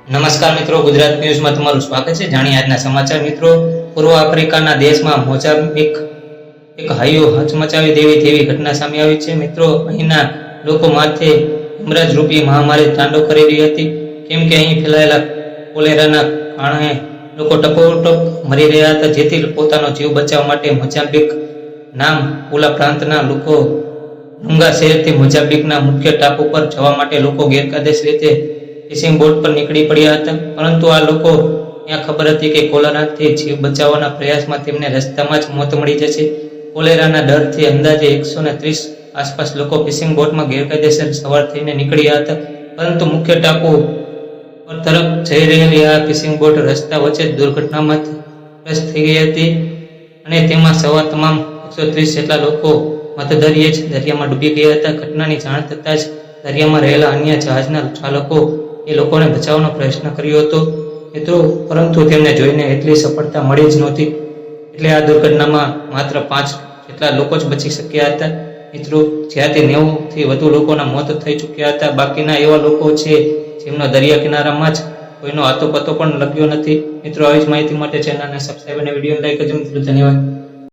નમસ્કાર મિત્રો, ગુજરાત ન્યૂઝમાં તમારું સ્વાગત છે। જાણીએ આજના સમાચાર મિત્રો। પૂર્વ આફ્રિકાના દેશમાં મોઝામ્બિક એક હૈયો હચમચાવી તેવી ઘટના સામે આવી છે। મિત્રો, અહીંના લોકો માથે યમરાજ રૂપી મહામારી તાંડવ કરી રહી હતી, કેમ કે અહીં ફેલાયેલા કોલેરાના કારણે લોકો ટપોટપ મરી રહ્યા હતા। જેથી પોતાનો જીવ બચાવવા માટે મોઝામ્બિક નામ પુલા પ્રાંતના લોકો લુંગા શહેરથી મોઝામ્બિકના મુખ્ય ટાપુ પર જવા માટે લોકો ગેરકાયદેસર રીતે ફિશિંગ બોટ પર નીકળી પડ્યા હતા। પરંતુ આ લોકો ત્યાં ખબર હતી કે કોલેરાથી જીવ બચાવવાના પ્રયાસમાં તેમને રસ્તામાં જ મોત મળી જશે। કોલેરાના ડરથી અંદાજે 130 આસપાસ લોકો ફિશિંગ બોટમાં ગેરકાયદેસર સવાર થઈને નીકળ્યા હતા, પરંતુ મુખ્ય ટાપુ પર તરફ જઈ રહેલી આ ફિશિંગ બોટ રસ્તા વચ્ચે દુર્ઘટનામાં ગ્રસ્ત થઈ ગઈ હતી અને તેમાં સવાર તમામ 130 જેટલા લોકો મધદરિયે જ દરિયામાં ડૂબી ગયા હતા। ઘટનાની જાણ થતાં જ દરિયામાં રહેલા અન્ય જહાજના ચાલકો એ લોકોને બચાવવાનો પ્રયત્ન કર્યો હતો મિત્રો, પરંતુ તેમને જોઈને એટલી સફળતા મળી જ નહોતી, એટલે આ દુર્ઘટનામાં માત્ર 5 જેટલા લોકો જ બચી શક્યા હતા મિત્રો। જ્યાંથી 90થી વધુ લોકોના મોત થઈ ચૂક્યા હતા। બાકીના એવા લોકો છે જેમનો દરિયા કિનારામાં જ કોઈનો આતોપતો પણ લગ્યો નથી મિત્રો। આવી જ માહિતી માટે ચેનલને સબસ્ક્રાઇબ અને વિડીયો લાઈક કરજો મિત્રો। ધન્યવાદ।